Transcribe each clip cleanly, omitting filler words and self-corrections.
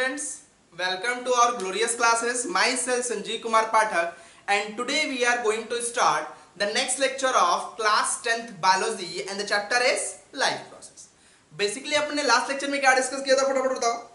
students, welcome to our glorious classes. Myself Sanjeev Kumar Pathak, and today we are going to start the next lecture of class 10th biology and the chapter is life process. Basically अपने last lecture में क्या discuss किया था, फटाफट बताओ।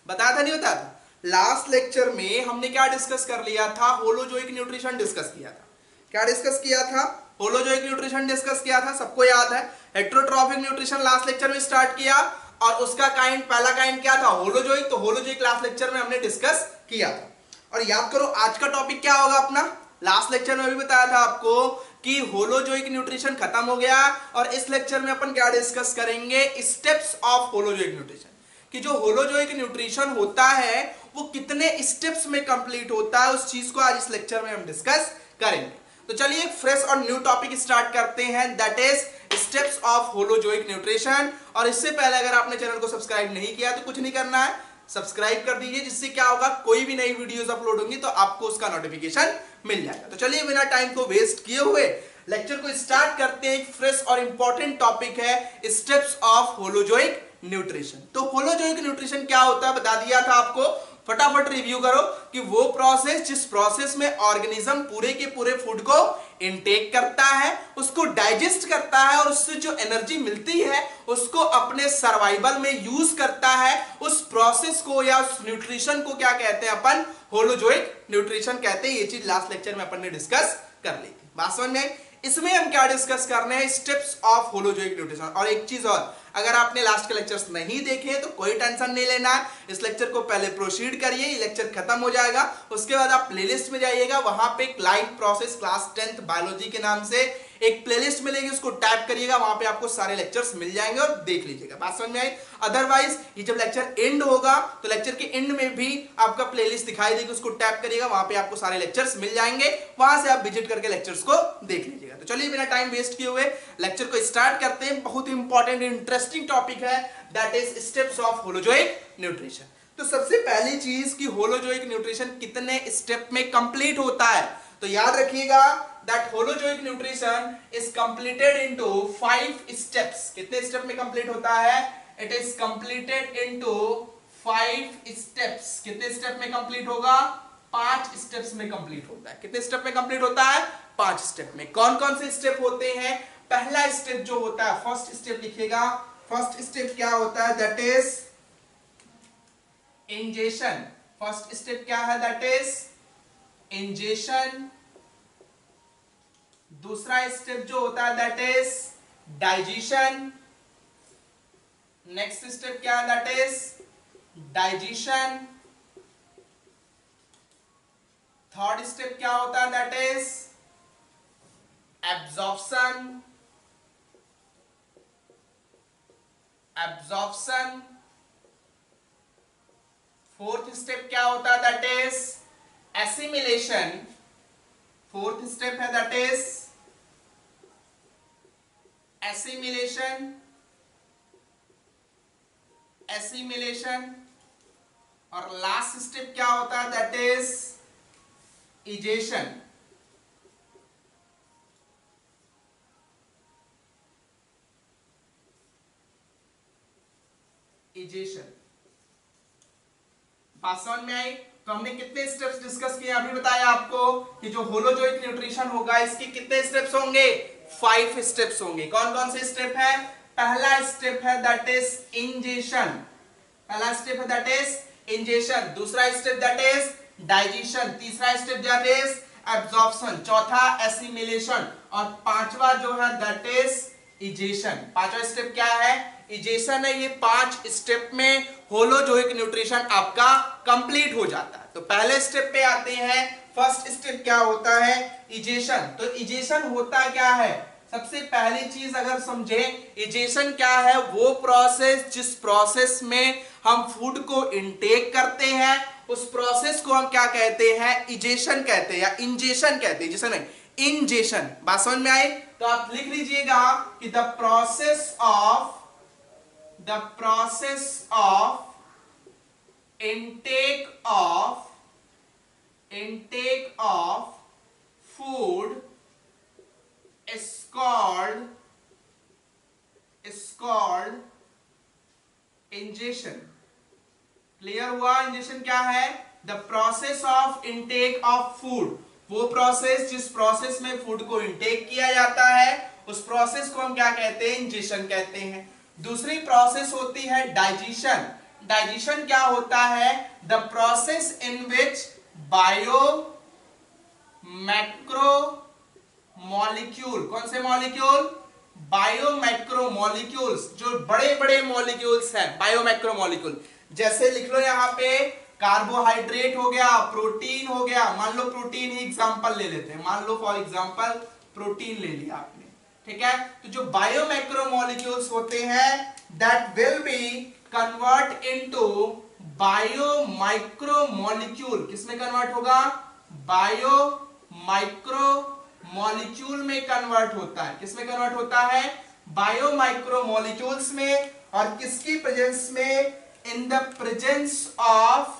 बताया था नहीं बताया था? लास्ट लेक्चर में हमने क्या डिस्कस कर लिया था? होलोजोइक न्यूट्रिशन डिस्कस किया था। क्या डिस्कस किया था? होलोजोइक न्यूट्रिशन डिस्कस किया था, सबको याद है। हेटेरोट्रॉफिक न्यूट्रिशन लास्ट लेक्चर में स्टार्ट किया और उसका काइंड, पहला काइंड क्या था? होलोजोइक। तो होलोजोइक लास्ट लेक्चर में हमने डिस्कस किया था। और याद करो आज का टॉपिक क्या होगा अपना। लास्ट लेक्चर में भी बताया था आपको कि होलोजोइक न्यूट्रिशन खत्म हो गया और इस लेक्चर में अपन क्या डिस्कस करेंगे? स्टेप्स ऑफ होलोजोइक न्यूट्रिशन, कि जो होलोजोइक न्यूट्रिशन होता है वो कितने स्टेप्स में कंप्लीट होता है, उस चीज को आज इस लेक्चर में हम डिस्कस करेंगे। तो चलिए एक फ्रेश और न्यू टॉपिक स्टार्ट करते हैं, that is steps of holozoic nutrition. और इससे पहले अगर आपने चैनल को सब्सक्राइब नहीं किया तो कुछ नहीं करना है, सब्सक्राइब कर दीजिए, जिससे क्या होगा, कोई भी नई वीडियोस अपलोड होंगी तो आपको उसका नोटिफिकेशन मिल जाएगा। तो चलिए बिना टाइम को वेस्ट किए हुए लेक्चर को स्टार्ट करते हैं। एक फ्रेश और इंपॉर्टेंट टॉपिक है स्टेप्स ऑफ होलोजोइक न्यूट्रिशन। तो होलोजोइक न्यूट्रिशन क्या होता है बता दिया था आपको, फटाफट रिव्यू करो कि वो प्रोसेस जिस प्रोसेस में ऑर्गेनिज्म पूरे के पूरे फूड को इनटेक करता है, उसको डाइजेस्ट करता है और उससे जो एनर्जी मिलती है उसको अपने सर्वाइवल में यूज करता है। उस प्रोसेस को या उस न्यूट्रिशन को क्या कहते हैं? अपन होलोजोइक न्यूट्रिशन कहते हैं। ये चीज लास्ट लेक्चर में अपन ने डिस्कस कर ली थी, बात समझ में? इसमें हम क्या डिस्कस कर रहे हैं? Steps of holozoic nutrition. और एक चीज और, अगर आपने लास्ट के लेक्चर्स नहीं देखे तो कोई टेंशन नहीं लेना है, इस लेक्चर को पहले प्रोसीड करिए, ये लेक्चर खत्म हो जाएगा, उसके बाद आप प्लेलिस्ट में जाइएगा, वहां पे life process class 10th biology के नाम से एक प्लेलिस्ट मिलेगी, उसको टैप करिएगा, वहां पे आपको सारे लेक्चर्स मिल जाएंगे और देख लीजिएगा, बात समझ में आई? अदरवाइज ये जब लेक्चर एंड होगा तो लेक्चर के एंड में भी आपका प्लेलिस्ट दिखाई देगी, उसको टैप करिएगा, वहां पे आपको सारे लेक्चर्स मिल जाएंगे, वहां से आप विजिट करके लेक्चर्स को देख लीजिएगा। तो चलिए बिना टाइम वेस्ट किए हुए लेक्चर को स्टार्ट करते हैं। बहुत ही इंपॉर्टेंट इंटरेस्टिंग टॉपिक है, that is steps of holozoic nutrition. तो सबसे पहली चीज कि होलोजोइक न्यूट्रिशन कितने स्टेप में कंप्लीट होता है, तो याद रखिएगा that holozoic nutrition is completed into 5 steps. कितने स्टेप में कंप्लीट होता है? It is completed into 5 steps. कितने स्टेप में कंप्लीट होगा? 5 स्टेप्स में कंप्लीट होता है। कितने स्टेप में कंप्लीट होता है? 5 स्टेप में। कौन कौन से स्टेप होते हैं? पहला स्टेप जो होता है, फर्स्ट स्टेप लिखिएगा। फर्स्ट स्टेप क्या होता है? That is ingestion. First step क्या है? That is ingestion. दूसरा स्टेप जो होता है that is digestion. Next step क्या है? That is digestion. Third step क्या होता है? That is absorption. Absorption. Fourth step क्या होता है? That is assimilation. Fourth step है दैट इज एसिमिलेशन। एसिमिलेशन। और लास्ट स्टेप क्या होता है? That is egestion. इजेशन। बात समझ में आई? तो हमने कितने स्टेप्स डिस्कस किए अभी बताया आपको कि जो होलोजोइक न्यूट्रिशन होगा इसके कितने स्टेप्स होंगे? 5 स्टेप्स होंगे। कौन कौन से स्टेप है? पहला स्टेप है दैट इज इंजेशन। पहला स्टेप है दैट इज इंजेशन। दूसरा स्टेप दैट इज डाइजेशन। तीसरा स्टेप दैट इज एब्जॉर्प्शन। चौथा एसिमिलेशन। और पांचवा जो है दैट इज इजेशन। पांचवा स्टेप क्या है? इजेशन है। ये 5 स्टेप में होलोजोइक न्यूट्रिशन आपका कंप्लीट हो जाता है। तो पहले स्टेप पे आते हैं। फर्स्ट स्टेप क्या होता है? इजेशन। तो इजेशन होता क्या है? सबसे पहली चीज अगर समझे, इजेशन क्या है? वो प्रोसेस जिस प्रोसेस में हम फूड को इनटेक करते हैं उस प्रोसेस को हम क्या कहते हैं? इजेशन कहते हैं या इंजेशन कहते हैं। इजेशन है इंजेशन। बात समझ में आई? तो आप लिख लीजिएगा कि the process of intake of food is called ingestion. Clear हुआ? इंजेशन क्या है? The process of intake of food, वो प्रोसेस जिस प्रोसेस में फूड को इनटेक किया जाता है उस प्रोसेस को हम क्या कहते हैं? इंजेशन कहते हैं। दूसरी प्रोसेस होती है डाइजेशन। डाइजेशन क्या होता है? The process in which bio macro molecule, कौन से मॉलिक्यूल? बायो मैक्रो मॉलिक्यूल्स, जो बड़े बड़े मॉलिक्यूल्स हैं, बायो मैक्रो मॉलिक्यूल। जैसे लिख लो यहां पे कार्बोहाइड्रेट हो गया, प्रोटीन हो गया, मान लो प्रोटीन ही एग्जांपल ले लेते हैं, मान लो फॉर एग्जांपल प्रोटीन ले लिया आपने, ठीक है? तो जो बायो मैक्रो मॉलिक्यूल्स होते हैं that will be convert into bio micro molecule. किसमें कन्वर्ट होगा? बायो माइक्रो मॉलिक्यूल में कन्वर्ट होता है। किसमें कन्वर्ट होता है? बायो माइक्रो मॉलिक्यूल्स में। और किसकी प्रेजेंस में? In the presence of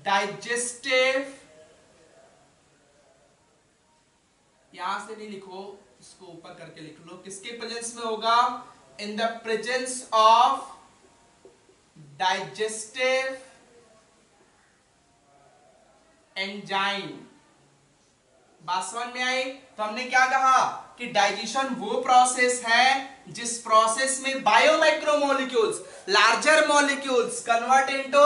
digestive, यहां से नहीं लिखो, इसको ऊपर करके लिख लो। किसके प्रेजेंस में होगा? इन the presence of digestive enzyme. बात समझ में आई? तो हमने क्या कहा कि डाइजेशन वो प्रोसेस है जिस प्रोसेस में biomacromolecules, larger molecules convert into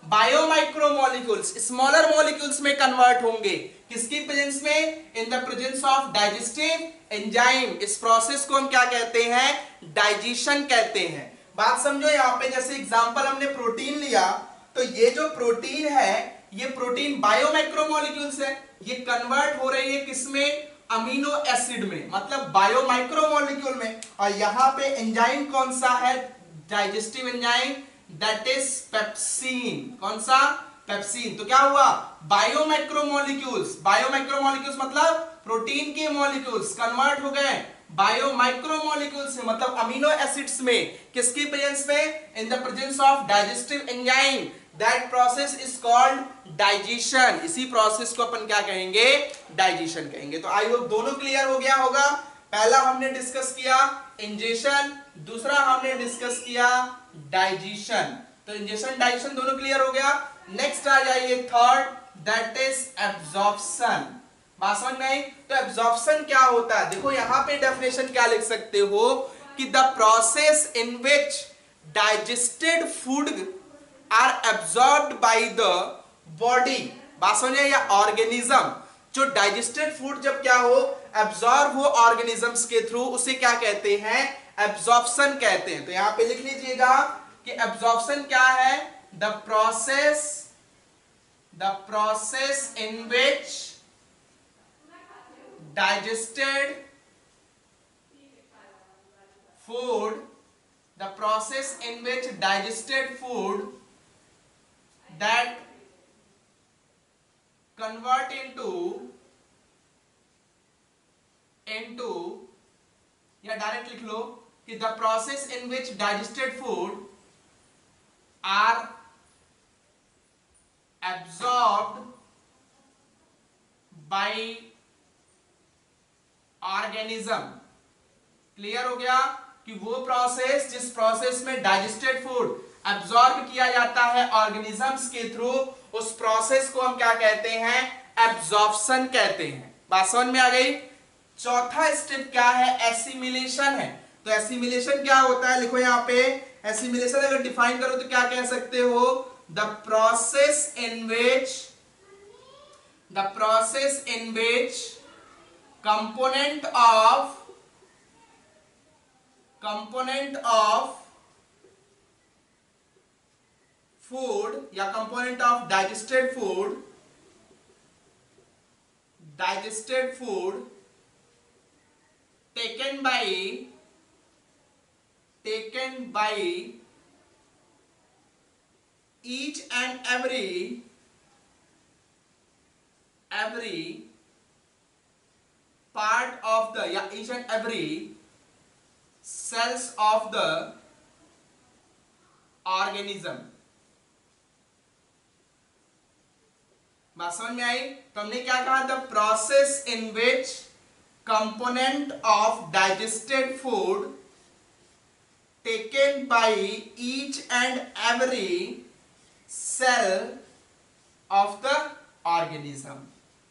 biomicromolecules, smaller molecules में कन्वर्ट होंगे। किसकी प्रेजेंस में? In the presence of digestive enzyme. इस प्रोसेस को हम क्या कहते हैं? डाइजेशन कहते हैं। बात समझो, यहां पे जैसे एग्जांपल हमने प्रोटीन लिया, तो ये जो प्रोटीन है ये प्रोटीन बायोमाइक्रोमोलिक्यूल्स है, ये कन्वर्ट हो रही है किसमें? अमीनो एसिड में, मतलब बायोमाइक्रोमोलिक्यूल में। और यहां पे एंजाइम कौन सा है? Digestive enzyme, that is pepsin. कौन सा? पेप्सिन। तो क्या हुआ? बायोमाइक्रोमोलिक्यूल्स, बायोमाइक्रोमोलिक्यूल्स मतलब प्रोटीन के मॉलिक्यूल्स कन्वर्ट हो गए बायोमाइक्रोमोलिक्यूल से, मतलब अमीनो एसिड्स में। किसकी प्रेजेंस में? In the presence of digestive enzyme. That process is called digestion. इसी प्रोसेस को अपन क्या कहेंगे? डाइजेशन कहेंगे। तो आई होप दोनों क्लियर हो गया होगा। पहला हमने डिस्कस किया इंजेशन, दूसरा हमने डिस्कस किया डाइजेशन। तो इंजेशन डाइजेशन दोनों क्लियर हो गया। नेक्स्ट आ जाइए थर्ड, दैट इज एब्जॉर्प्शन। बात समझ में आई? तो एब्जॉर्प्शन क्या होता है? देखो यहां पे डेफिनेशन क्या लिख सकते हो कि the process in which digested food are absorbed by the body. बात समझे? या ऑर्गेनिज्म, जो डाइजेस्टेड फूड जब क्या हो? एब्जॉर्ब हो ऑर्गेनिजम्स के थ्रू, उसे क्या कहते हैं? एब्जॉर्प्शन कहते हैं। तो यहां पे लिख लीजिएगा कि एब्जॉर्प्शन क्या है? The process in which digested food, the process in which digested food that convert into या डायरेक्ट लिख लो कि the process in which digested food are absorbed by organism. Clear हो गया कि वो प्रोसेस जिस प्रोसेस में डाइजेस्टेड फूड एब्जॉर्ब किया जाता है ऑर्गेनिजम्स के थ्रू, उस प्रोसेस को हम क्या कहते हैं? एब्जॉर्प्शन कहते हैं। बात समझ में आ गई? चौथा स्टेप क्या है? एसिमिलेशन है। तो एसिमिलेशन क्या होता है? लिखो यहां पे, एसिमिलेशन अगर डिफाइन करो तो क्या कह सकते हो? The process in which component of food या component of digested food taken by each and every part of the each and every cells of the organism। बात समझ में आई? तो हमने क्या कहा? The process in which component of digested food taken by each and every cell of the organism.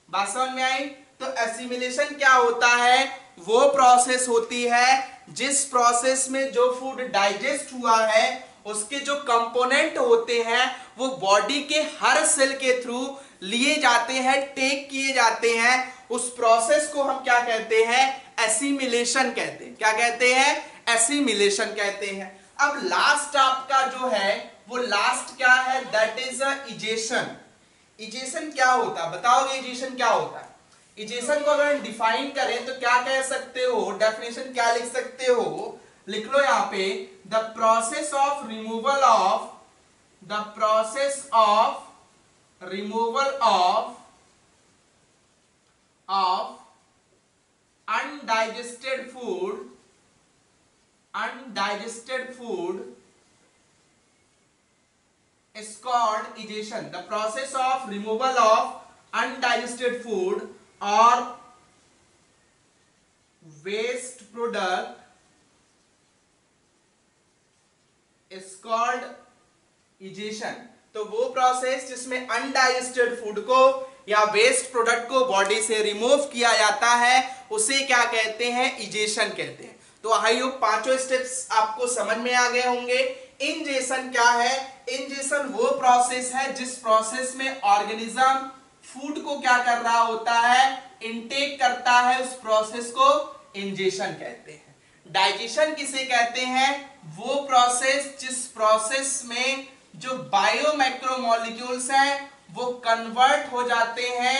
बात समझ में आई? तो एसिमिलेशन क्या होता है? वो प्रोसेस होती है जिस प्रोसेस में जो फूड डाइजेस्ट हुआ है उसके जो कंपोनेंट होते हैं वो बॉडी के हर सेल के थ्रू लिए जाते हैं, टेक किए जाते हैं। उस प्रोसेस को हम क्या कहते हैं? एसिमिलेशन कहते हैं। क्या कहते हैं? एसिमिलेशन कहते हैं। अब लास्ट आपका जो है वो लास्ट क्या है? That is egestion. इजेशन क्या होता है? बताओगे इजेशन क्या होता है? इजेशन को अगर डिफाइन करें तो क्या कह सकते हो? डेफिनेशन क्या लिख सकते हो? लिख लो यहां पे, the process of removal of undigested food is called egestion. The process of removal of undigested food or waste product is called egestion. तो वो प्रोसेस जिसमें अनडाइजेस्टेड फूड को या वेस्ट प्रोडक्ट को बॉडी से रिमूव किया जाता है उसे क्या कहते हैं? इजेशन कहते हैं। तो आई होप पांचों स्टेप्स आपको समझ में आ गए होंगे। इंजेशन क्या है? इंजेशन वो प्रोसेस है जिस प्रोसेस में ऑर्गेनिज्म फूड को क्या कर रहा होता है? इनटेक करता है। उस प्रोसेस को इंजेशन कहते हैं। डाइजेशन किसे कहते हैं? वो प्रोसेस जिस प्रोसेस में जो बायो मैक्रोमोलिक्यूल्स हैं वो कन्वर्ट हो जाते हैं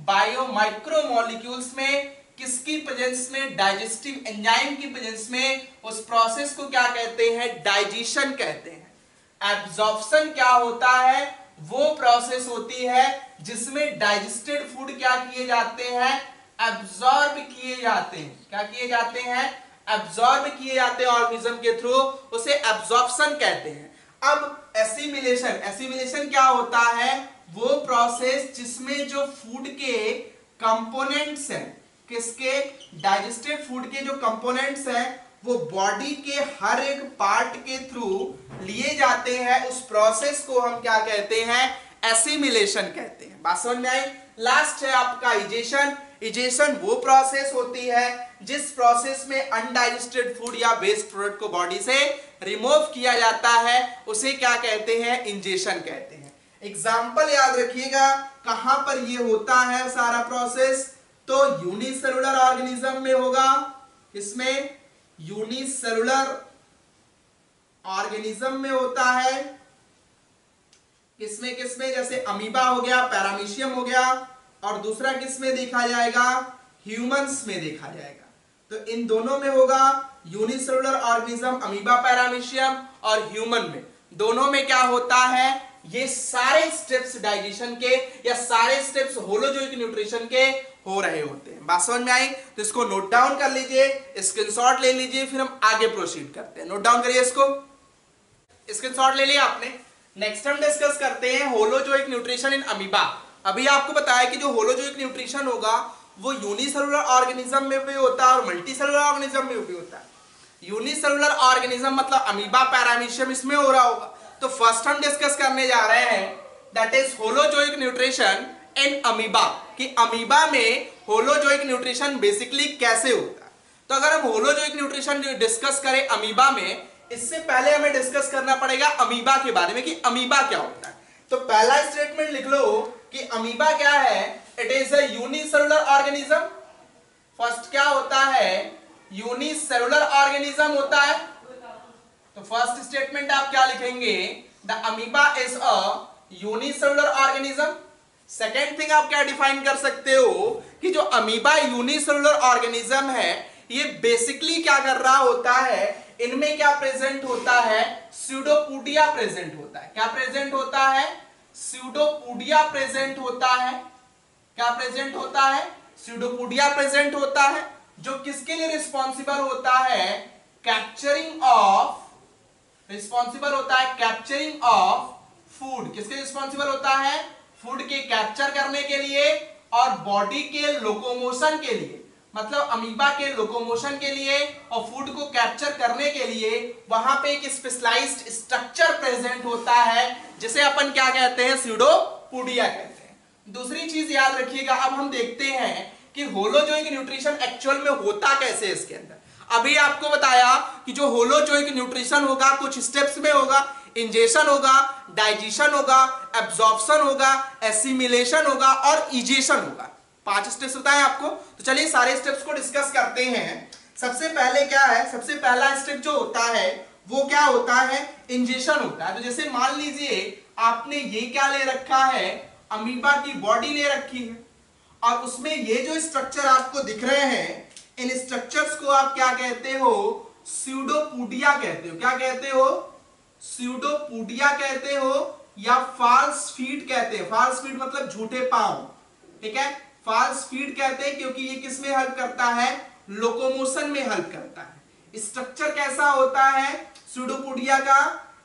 बायो माइक्रोमोलिक्यूल्स में। किसकी प्रेजेंस में? डाइजेस्टिव एंजाइम की प्रेजेंस में। उस प्रोसेस को क्या कहते हैं? डाइजेशन कहते हैं। एब्जॉर्प्शन क्या होता है? वो प्रोसेस होती है जिसमें डाइजेस्टेड फूड क्या किए जाते हैं? एब्जॉर्ब किए जाते हैं। क्या किए जाते हैं? एब्जॉर्ब किए जाते हैं ऑर्गेनिज्म के थ्रू। उसे एब्जॉर्प्शन कहते हैं। अब एसिमिलेशन क्या होता है? वो प्रोसेस जिसमें जो फूड के कंपोनेंट्स हैं, किसके? डाइजेस्टेड फूड के जो कंपोनेंट्स हैं वो बॉडी के हर एक पार्ट के थ्रू लिए जाते हैं। उस प्रोसेस को हम क्या कहते हैं? एसिमिलेशन कहते हैं। बात समझ में आई? लास्ट है आपका इजेशन। इजेशन वो प्रोसेस होती है जिस प्रोसेस में अनडाइजेस्टेड फूड या वेस्ट प्रोडक्ट को बॉडी से रिमूव किया जाता है उसे क्या कहते हैं? इंजेशन कहते हैं। एग्जाम्पल याद रखिएगा कहां पर ये होता है सारा प्रोसेस? तो यूनिसेलुलर ऑर्गेनिज्म में होगा। इसमें यूनिसेलुलर ऑर्गेनिज्म में होता है। किसमें किसमें? जैसे अमीबा हो गया, पैरामीशियम हो गया, और दूसरा किसमें देखा जाएगा? ह्यूमंस में देखा जाएगा। तो इन दोनों में होगा यूनिसेलुलर ऑर्गेनिज्म, अमीबा, पैरामीशियम, और ह्यूमन में। दोनों में क्या होता है? ये सारे स्टेप्स डाइजेशन के या सारे स्टेप्स होलोजोइक न्यूट्रिशन के हो रहे होते हैं। बात समझ में आई? तो इसको नोट डाउन कर लीजिए, स्क्रीनशॉट ले लीजिए, फिर हम आगे प्रोसीड करते हैं। नोट डाउन करिए इसको। स्क्रीनशॉट ले लिया आपने? नेक्स्ट हम डिस्कस करते हैं होलोजोइक न्यूट्रिशन इन अमीबा। अभी आपको बताया कि जो होलोजोइक न्यूट्रिशन होगा वो यूनिसेलुलर ऑर्गेनिज्म में भी होता है और मल्टीसेलुलर ऑर्गेनिज्म में भी होता है। यूनिसेलुलर ऑर्गेनिज्म मतलब अमीबा, पैरामीशियम, इसमें हो रहा होगा। तो फर्स्ट हम डिस्कस करने जा रहे हैं that is holozoic nutrition in amoeba, कि अमीबा में होलोजोइक न्यूट्रिशन बेसिकली कैसे होता है। तो अगर हम होलोजोइक न्यूट्रिशन डिस्कस करें अमीबा में, इससे पहले हमें डिस्कस करना पड़ेगा अमीबा के बारे में कि अमीबा क्या होता है। तो पहला स्टेटमेंट लिख लो कि अमीबा क्या है? It is a unicellular organism. First क्या होता है? यूनिसेलुलर ऑर्गेनिज्म होता है। तो फर्स्ट स्टेटमेंट आप क्या लिखेंगे? The amoeba is a unicellular organism. Second thing आप क्या डिफाइन कर सकते हो कि जो अमीबा यूनिसेलुलर ऑर्गेनिज्म है ये बेसिकली क्या कर रहा होता है? इनमें क्या प्रेजेंट होता है? स्यूडोपोडिया प्रेजेंट होता है। क्या प्रेजेंट होता है? स्यूडोपोडिया प्रेजेंट होता है। क्या प्रेजेंट होता है? स्यूडोपोडिया प्रेजेंट होता है, जो किसके लिए रिस्पॉन्सिबल होता है? Capturing of food. किसके रिस्पॉन्सिबल होता है? फूड के कैप्चर करने के लिए और बॉडी के लोकोमोशन के लिए। मतलब अमीबा के लोकोमोशन के लिए और फूड को कैप्चर करने के लिए वहां पे एक स्पेशलाइज्ड स्ट्रक्चर प्रेजेंट होता है जिसे अपन क्या कहते हैं, स्यूडोपोडिया कहते हैं। दूसरी चीज याद रखिएगा, अब हम देखते हैं कि होलोजोइक न्यूट्रिशन एक्चुअल में होता कैसे है इसके अंदर। अभी आपको बताया कि जो होलोजोइक न्यूट्रिशन होगा कुछ स्टेप्स में होगा, इंजेशन होगा, डाइजेशन होगा, एब्जॉर्प्शन होगा, एसिमिलेशन होगा और इजेशन होगा। 5 स्टेप्स बताए आपको। तो चलिए सारे स्टेप्स को डिस्कस करते हैं। सबसे पहले क्या है, सबसे पहला स्टेप जो होता है वो क्या होता है, इंजेशन होता है। तो जैसे मान लीजिए आपने ये क्या ले रखा है, अमीबा की बॉडी ले रखी है और उसमें ये जो स्ट्रक्चर आपको दिख रहे हैं, इन स्ट्रक्चर्स को आप क्या कहते हो, स्यूडोपोडिया कहते हो। क्या कहते हो, स्यूडोपोडिया कहते हो या फॉल्स फीट कहते हैं। फॉल्स फीट मतलब झूठे पांव, ठीक है। फॉल्स फीट कहते हैं क्योंकि ये किस में हेल्प करता है, लोकोमोशन में हेल्प करता है। स्ट्रक्चर कैसा होता है स्यूडोपोडिया का,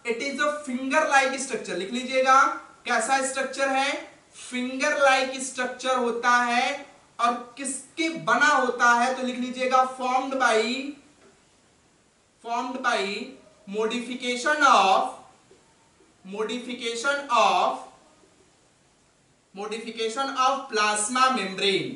it is a finger like structure. लिख लीजिएगा कैसा स्ट्रक्चर है, फिंगर लाइक स्ट्रक्चर होता है। और किसके बना होता है, तो लिख लीजिएगा formed by modification of plasma membrane.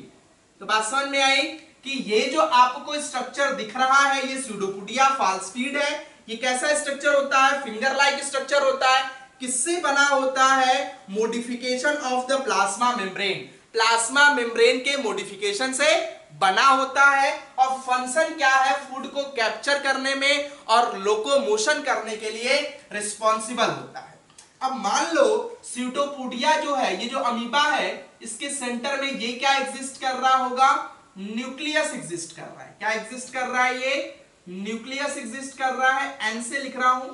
तो बात समझ में आई कि ये जो आपको स्ट्रक्चर दिख रहा है ये स्यूडोपोडिया फॉल्स फीट है। ये कैसा स्ट्रक्चर होता है, फिंगर लाइक स्ट्रक्चर होता है। किससे बना होता है, modification of the plasma membrane. Plasma membrane के मॉडिफिकेशन से बना होता है और फंक्शन क्या है, फूड को कैप्चर करने में और लोकोमोशन करने के लिए रिस्पॉन्सिबल होता है। अब मान लो स्यूडोपोडिया जो है, ये जो अमीबा है, इसके सेंटर में ये क्या एग्जिस्ट कर रहा होगा, न्यूक्लियस एग्जिस्ट कर रहा है। क्या एग्जिस्ट कर रहा है, ये न्यूक्लियस एग्जिस्ट कर रहा है, एन से लिख रहा हूं।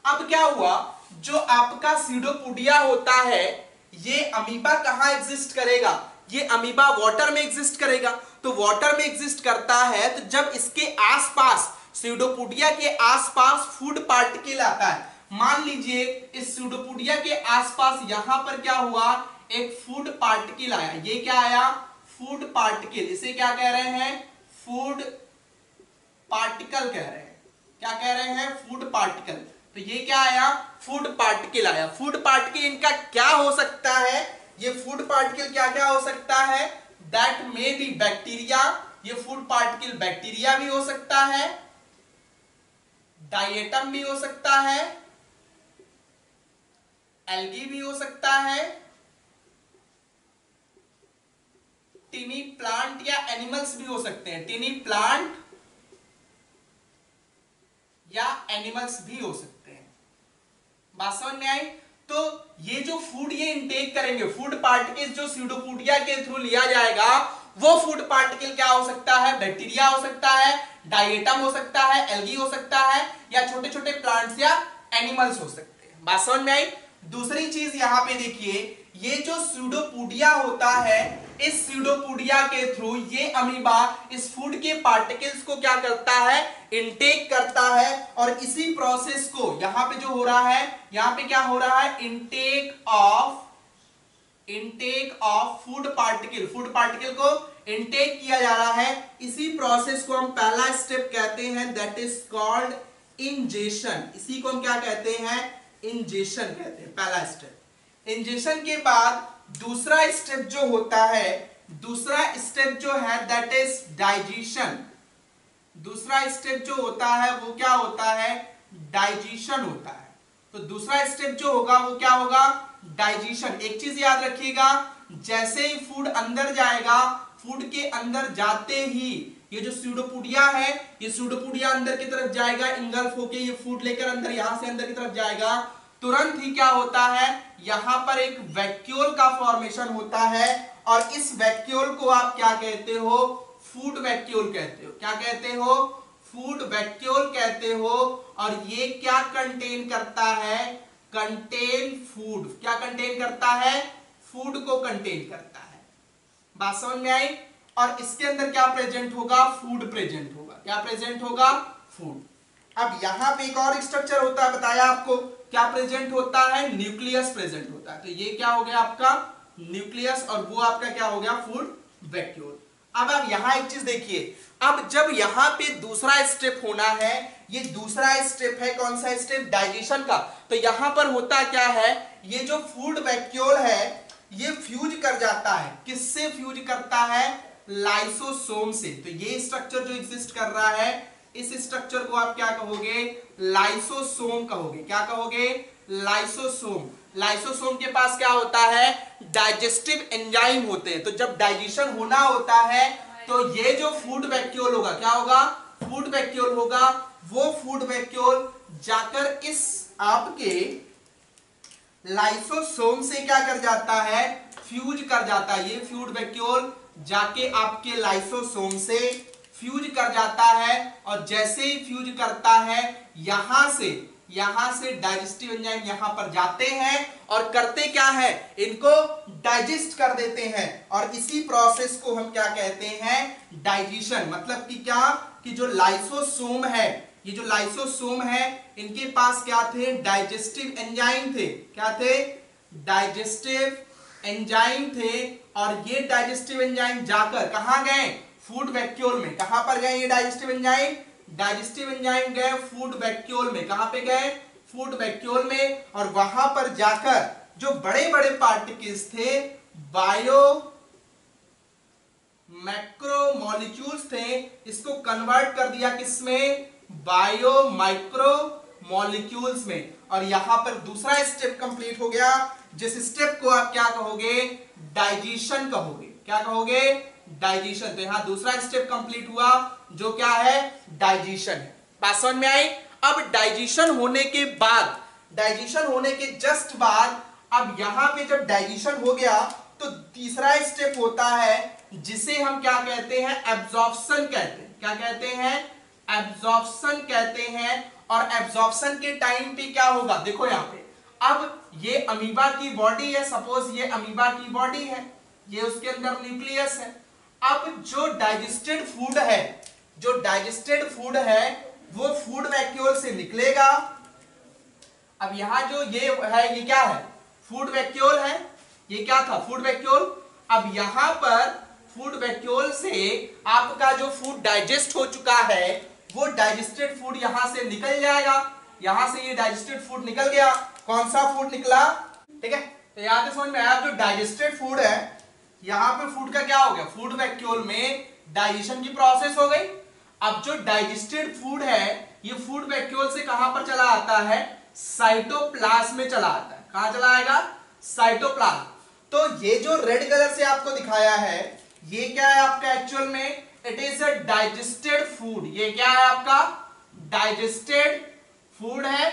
अब क्या हुआ, जो आपका स्यूडोपोडिया होता है ये अमीबा कहां एग्जिस्ट करेगा, ये अमीबा वाटर में एग्जिस्ट करेगा। तो वाटर में एग्जिस्ट करता है तो जब इसके आसपास, स्यूडोपोडिया के आसपास फूड पार्टिकल आता है, मान लीजिए इस स्यूडोपोडिया के आसपास यहां पर क्या हुआ, एक फूड पार्टिकल आया। ये क्या आया, फूड पार्टिकल। इसे क्या कह रहे हैं, फूड पार्टिकल कह रहे हैं। क्या कह रहे हैं, फूड पार्टिकल। तो ये क्या आया, फूड पार्टिकल आया। फूड पार्टिकल इनका क्या हो सकता है, ये फूड पार्टिकल क्या क्या हो सकता है, दैट मे बी बैक्टीरिया। ये फूड पार्टिकल बैक्टीरिया भी हो सकता है, डायटम भी हो सकता है, एल्गी भी हो सकता है, टिनी प्लांट या एनिमल्स भी हो सकते हैं। टिनी प्लांट या एनिमल्स भी हो सकते हैं। बात समझ में आई। तो ये जो फूड ये इंटेक करेंगे, फूड पार्टिकल जो स्यूडोपोडिया के थ्रू लिया जाएगा, वो फूड पार्टिकल क्या हो सकता है, बैक्टीरिया हो सकता है, डायटम हो सकता है, एल्गी हो सकता है, या छोटे छोटे प्लांट्स या एनिमल्स हो सकते हैं। बात समझ में आई। दूसरी चीज यहां पे देखिए, ये जो स्यूडोपोडिया होता है, इस स्यूडोपोडिया के थ्रू ये अमीबा इस फूड के पार्टिकल्स को क्या करता है, इनटेक करता है। और इसी प्रोसेस को यहां पे जो हो रहा है, यहां पे क्या हो रहा है, intake of food particle. Food particle को इनटेक किया जा रहा है। इसी प्रोसेस को हम पहला स्टेप कहते हैं, दैट इज कॉल्ड इंजेशन। इसी को हम क्या कहते हैं, इंजेशन कहते हैं, पहला स्टेप। इंजेशन के बाद दूसरा स्टेप जो होता है, दूसरा स्टेप जो है दैट इज डाइजेशन। दूसरा स्टेप जो होता है वो क्या होता है, डाइजेशन होता है। तो दूसरा स्टेप जो होगा वो क्या होगा, डाइजेशन। एक चीज याद रखिएगा, जैसे ही फूड अंदर जाएगा, फूड के अंदर जाते ही ये जो स्यूडोपोडिया है, ये स्यूडोपोडिया अंदर की तरफ जाएगा, इंगल्फ होके ये फूड लेकर अंदर, यहां से अंदर की तरफ जाएगा। तुरंत ही क्या होता है, यहां पर एक वैक्यूल का फॉर्मेशन होता है और इस वैक्यूल को आप क्या कहते हो, फूड वैक्यूल कहते हो। क्या कहते हो, फूड वैक्यूल कहते हो। और ये क्या कंटेन करता है, कंटेन फूड। क्या कंटेन करता है, फूड को कंटेन करता है। बात समझ में आई। और इसके अंदर क्या प्रेजेंट होगा, फूड प्रेजेंट होगा। क्या प्रेजेंट होगा, फूड। अब यहां पे एक और स्ट्रक्चर होता है, बताया आपको, क्या प्रेजेंट होता है, न्यूक्लियस प्रेजेंट होता है। तो ये क्या हो गया आपका न्यूक्लियस, और वो आपका क्या हो गया, फूड वैक्यूल। अब आप यहां एक चीज देखिए, अब जब यहां पे दूसरा स्टेप होना है, ये दूसरा स्टेप है, कौन सा स्टेप, डाइजेशन का, तो यहां पर होता क्या है, ये जो फूड वैक्यूल है ये फ्यूज कर जाता है, किससे फ्यूज करता है, लाइसोसोम से। तो ये स्ट्रक्चर जो एग्जिस्ट कर रहा है, इस स्ट्रक्चर को आप क्या कहोगे, लाइसोसोम कहोगे। क्या कहोगे, लाइसोसोम। लाइसोसोम के पास क्या होता है, डाइजेस्टिव एंजाइम होते हैं। तो जब डाइजेशन होना होता है तो ये जो फूड वैक्यूल होगा, क्या होगा, फूड वैक्यूल होगा, वो फूड वैक्यूल जाकर इस आपके लाइसोसोम से क्या कर जाता है, फ्यूज कर जाता है। ये फूड वैक्यूल जाके आपके लाइसोसोम से फ्यूज कर जाता है, और जैसे ही फ्यूज करता है यहां से डाइजेस्टिव एंजाइम यहां पर जाते हैं और करते क्या है, इनको डाइजेस्ट कर देते हैं। और इसी प्रोसेस को हम क्या कहते हैं, डाइजेशन। मतलब कि क्या, कि जो लाइसोसोम है, ये जो लाइसोसोम है, इनके पास क्या थे, डाइजेस्टिव एंजाइम थे। क्या थे, डाइजेस्टिव एंजाइम थे। और ये डाइजेस्टिव एंजाइम जाकर कहां गए, फूड वैक्यूल में। कहां पर गए ये डाइजेस्टिव एंजाइम, डाइजेस्टिव एंजाइम गए फूड वैक्यूल में। कहां पे गए, फूड वैक्यूल में। और वहां पर जाकर जो बड़े बड़े पार्टिकल्स थे, बायो मैक्रोमोलिक्यूल्स थे, इसको कन्वर्ट कर दिया किसमें, बायो माइक्रोमोलिक्यूल्स में। और यहां पर दूसरा स्टेप कंप्लीट हो गया, जिस स्टेप को आप क्या कहोगे, डाइजेशन कहोगे। क्या कहोगे, डाइजेशन। तो यहां दूसरा स्टेप कंप्लीट हुआ, जो क्या है, डाइजेशन है। बात समझ में आई। अब डाइजेशन होने के बाद, डाइजेशन होने के जस्ट बाद, अब यहां पे जब डाइजेशन हो गया तो तीसरा स्टेप होता है जिसे हम क्या कहते हैं, एब्जॉर्प्शन कहते हैं। क्या कहते हैं, एब्जॉर्प्शन कहते हैं। और एब्जॉर्प्शन के टाइम पे क्या होगा, देखो यहां पे, अब ये अमीबा की बॉडी है, सपोज ये अमीबा की बॉडी है, ये उसके अंदर न्यूक्लियस है। अब जो डाइजेस्टेड फूड है, जो डाइजेस्टेड फूड है वो फूड वैक्यूल से निकलेगा। अब यहां जो ये है, ये क्या है, फूड वैक्यूल है। ये क्या था, फूड वैक्यूल। अब यहां पर फूड वैक्यूल से आपका जो फूड डाइजेस्ट हो चुका है, वो डाइजेस्टेड फूड यहां से निकल जाएगा। यहां से ये डाइजेस्टेड फूड निकल गया। कौन सा फूड निकला, ठीक है। तो यहां से समझ में आया, जो डाइजेस्टेड फूड है, यहां पे फूड का क्या हो गया, फूड वैक्यूल में डाइजेशन की प्रोसेस हो गई। अब जो डाइजेस्टेड फूड है, ये फूड वैक्यूल से कहां पर चला आता है, साइटोप्लाज्म में चला आता है। कहां चला आएगा, साइटोप्लाज्म। तो ये जो रेड कलर से आपको दिखाया है, ये क्या है आपका एक्चुअल में, it is a digested food. ये क्या है आपका, डाइजेस्टेड फूड है।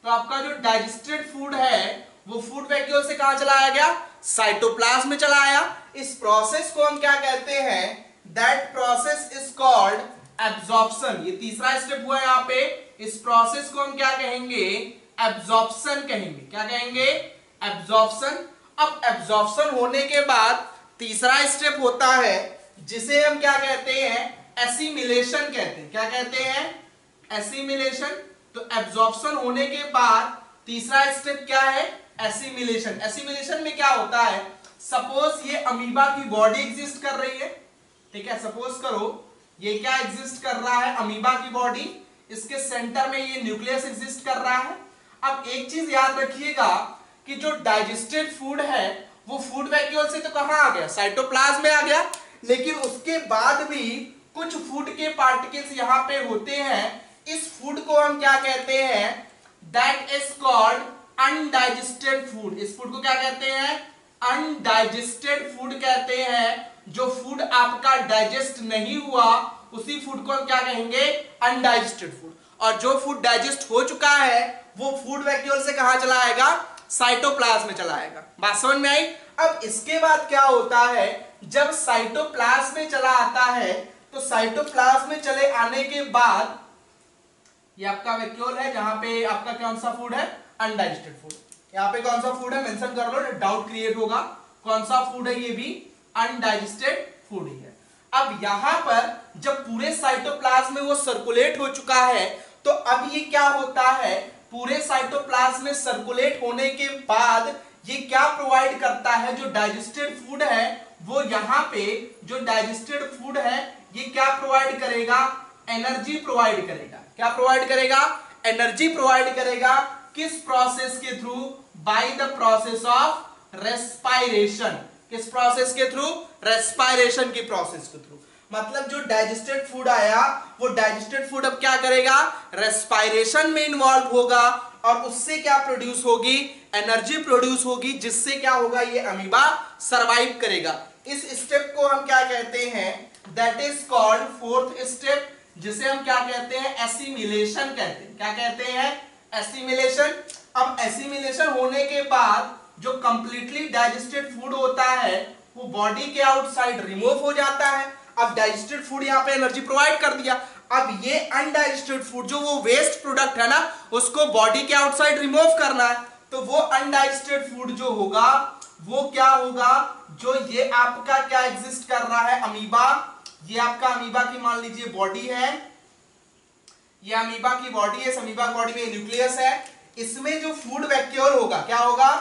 तो आपका जो डाइजेस्टेड फूड है वो फूड वैक्यूल से कहां चलाया गया, साइटोप्लाज्म में चला आया। इस प्रोसेस को हम क्या कहते हैं, that process is called absorption. ये तीसरा स्टेप हुआ यहां पे। इस प्रोसेस को हम क्या कहेंगे, एब्जॉर्प्शन कहेंगे। क्या कहेंगे, एब्जॉर्प्शन। अब एब्जॉर्प्शन होने के बाद तीसरा स्टेप होता है जिसे हम क्या कहते हैं, एसिमिलेशन कहते हैं। क्या कहते हैं, एसिमिलेशन। तो एब्जॉर्प्शन होने के बाद तीसरा स्टेप क्या है, एसिमिलेशन। एसिमिलेशन में क्या होता है, सपोज ये अमीबा की बॉडी एग्जिस्ट कर रही है, ठीक है। सपोज करो ये क्या एग्जिस्ट कर रहा है, अमीबा की बॉडी, इसके सेंटर में ये न्यूक्लियस एग्जिस्ट कर रहा है। अब एक चीज याद रखिएगा कि जो डाइजेस्टेड फूड है वो फूड वैक्यूल से तो कहां आ गया, साइटोप्लाज्म में आ गया। लेकिन उसके बाद भी कुछ फूड के पार्टिकल्स यहां पे होते हैं। इस फूड को हम क्या कहते हैं, that is called undigested food. इस फूड को क्या कहते हैं, अनडाइजेस्टेड फूड कहते हैं। जो फूड आपका डाइजेस्ट नहीं हुआ उसी फूड को हम क्या कहेंगे, अनडाइजेस्टेड फूड। और जो फूड डाइजेस्ट हो चुका है वो फूड वैक्यूल से कहां चला आएगा, साइटोप्लाज्म में चला आएगा। बात समझ में आई। अब इसके बाद क्या होता है, जब साइटोप्लाज्म में चला आता है तो साइटोप्लाज्म में चले आने के बाद ये आपका वैक्यूल है जहां पे आपका कौन सा फूड है, अनडाइजेस्टेड फूड। यहाँ पे कौन सा फूड है मेंशन कर लो, डाउट क्रिएट होगा। कौन सा फूड है, ये भी अनडाइजेस्टेड फूड ही है। अब यहां पर जब पूरे साइटोप्लाज्म में वो सर्कुलेट हो चुका है तो अब ये क्या होता है, पूरे साइटोप्लाज्म में सर्कुलेट होने के बाद ये क्या प्रोवाइड करता है, जो डाइजेस्टेड फूड है वो यहाँ पे जो डाइजेस्टेड फूड है ये क्या प्रोवाइड करेगा, एनर्जी प्रोवाइड करेगा। क्या प्रोवाइड करेगा, एनर्जी प्रोवाइड करेगा। किस प्रोसेस के through, by the process of respiration. किस प्रोसेस के थ्रू, रेस्पायरेशन की प्रोसेस के थ्रू। मतलब जो डाइजेस्टेड फूड आया वो डाइजेस्टेड फूड अब क्या करेगा, रेस्पायरेशन में इन्वॉल्व होगा और उससे क्या प्रोड्यूस होगी, एनर्जी प्रोड्यूस होगी, जिससे क्या होगा, ये अमीबा सरवाइव करेगा। इस स्टेप को हम क्या कहते हैं, that is called fourth step, जिसे हम क्या कहते हैं, एसिमिलेशन कहते हैं। क्या कहते हैं, एसिमिलेशन। अब एसिमिलेशन होने के बाद जो कंप्लीटली डाइजेस्टेड फूड होता है वो बॉडी के आउटसाइड रिमूव हो जाता है। अब डाइजेस्टेड फूड यहाँ पे एनर्जी प्रोवाइड कर दिया, अब ये अनडाइजेस्टेड फूड जो वो वेस्ट प्रोडक्ट है ना, उसको बॉडी के आउटसाइड रिमूव करना है। तो वो अनडाइजेस्टेड फूड जो होगा वो क्या होगा, जो ये आपका क्या एग्जिस्ट कर रहा है, अमीबा। ये आपका अमीबा की मान लीजिए बॉडी है, ये अमीबा की बॉडी है। इस अमीबा बॉडी में न्यूक्लियस है, इसमें जो फूड वैक्यूल होगा, क्या होगा,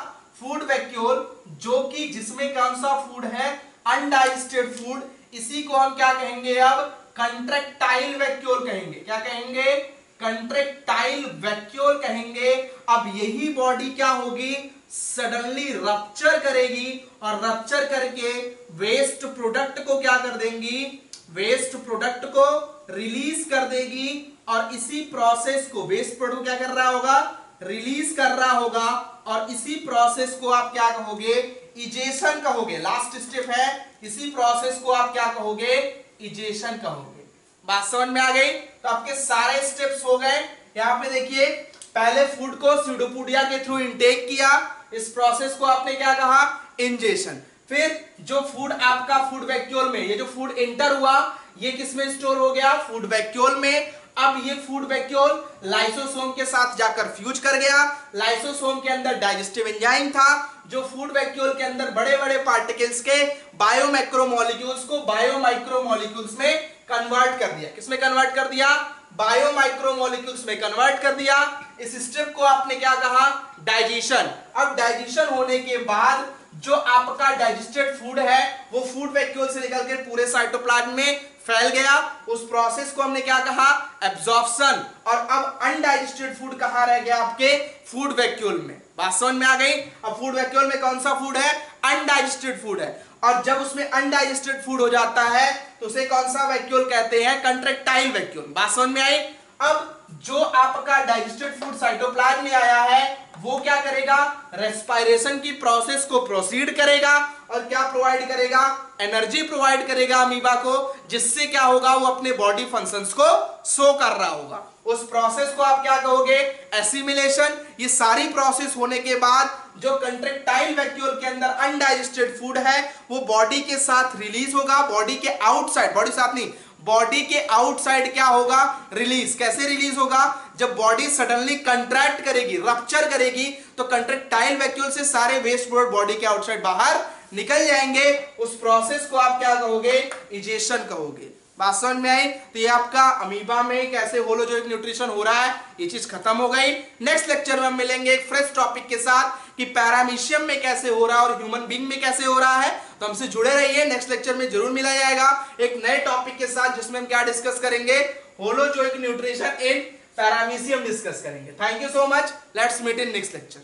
फूड वैक्यूल, जो कि जिसमें कौन सा फूड है, अनडाइजेस्टेड फूड। इसी को हम क्या कहेंगे, अब कंट्रैक्टाइल वैक्यूल कहेंगे। क्या कहेंगे, कंट्रैक्टाइल वैक्यूल कहेंगे। अब यही बॉडी क्या होगी, सडनली रप्चर करेगी और रप्चर करके वेस्ट प्रोडक्ट को क्या कर देंगी, वेस्ट प्रोडक्ट को रिलीज कर देगी। और इसी प्रोसेस को वेस्ट प्रोडक्ट क्या कर रहा होगा, रिलीज कर रहा होगा। और इसी प्रोसेस को आप क्या कहोगे, इजेशन कहोगे। लास्ट स्टेप है, इसी प्रोसेस को आप क्या कहोगे, इजेशन कहोगे। बात समझ में आ गई। तो आपके सारे स्टेप्स हो गए। यहां पे देखिए, पहले फूड को स्यूडोपोडिया के थ्रू इनटेक किया, इस प्रोसेस को आपने क्या कहा, इंजेशन। फिर जो फूड आपका फूड वैक्यूल में, ये जो फूड एंटर हुआ ये किस में स्टोर हो गया, फूड वैक्यूल में। अब ये फूड वैक्यूल लाइसोसोम के साथ जाकर फ्यूज कर गया। लाइसोसोम के अंदर डाइजेस्टिव एंजाइम था जो फूड वैक्यूल के अंदर बड़े बड़े पार्टिकल्स के बायोमैक्रोमोलिक्यूल्स को बायोमाइक्रोमोलिक्यूल्स में कन्वर्ट कर दिया। किसमें कन्वर्ट कर दिया, बायोमाइक्रोमोलिक्यूल्स में कन्वर्ट कर दिया। इस स्टेप को आपने क्या कहा, डाइजेशन। अब डाइजेशन होने के बाद जो आपका डाइजेस्टेड फूड है वो फूड वैक्यूल से निकल के पूरे साइटोप्लाज्म में फैल गया। उस प्रोसेस को हमने क्या कहा, एब्जॉर्प्शन। और अब अनडाइजेस्टेड फूड कहां रह गया, आपके फूड वैक्यूल में। बात समझ में आ गई। अब फूड वैक्यूल में कौन सा फूड है, अनडाइजेस्टेड फूड है। और जब उसमें अनडाइजेस्टेड फूड हो जाता है तो उसे कौन सा वैक्यूल कहते हैं, कंट्रैक्टाइल वैक्यूल। बात समझ में आई। अब जो आपका डाइजेस्टेड फूड साइटोप्लाज्म में आया है वो क्या करेगा, रेस्पायरेशन की प्रोसेस को प्रोसीड करेगा और क्या प्रोवाइड करेगा, एनर्जी प्रोवाइड करेगा अमीबा को, जिससे क्या होगा, वो अपने बॉडी फंक्शंस को शो कर रहा होगा। उस प्रोसेस को आप क्या कहोगे, एसिमिलेशन। ये सारी प्रोसेस होने के बाद जो कंट्रैक्टाइल वैक्यूल के अंदर अनडाइजेस्टेड फूड है वो बॉडी के साथ रिलीज होगा, बॉडी के आउटसाइड, बॉडी साथ नहीं, बॉडी के आउटसाइड क्या होगा, रिलीज। कैसे रिलीज होगा, जब बॉडी सडनली कंट्रैक्ट करेगी, रप्चर करेगी, तो कंट्रैक्टाइल वैक्यूल से सारे वेस्ट प्रोडक्ट बॉडी के आउटसाइड बाहर निकल जाएंगे। उस प्रोसेस को आप क्या कहोगे, इजेशन कहोगे। बात समझ में आई। तो ये आपका अमीबा में कैसे होलोजोइक न्यूट्रिशन हो रहा है, ये चीज खत्म हो गई। नेक्स्ट लेक्चर में हम मिलेंगे एक फ्रेश टॉपिक के साथ कि पैरामीशियम में कैसे हो रहा है और ह्यूमन बीइंग में कैसे हो रहा है। तो हमसे जुड़े रहिए, नेक्स्ट लेक्चर में जरूर मिला जाएगा एक नए टॉपिक के साथ, जिसमें हम क्या डिस्कस करेंगे, holozoic nutrition in paramecium discuss करेंगे। Thank you so much, let's meet in next lecture.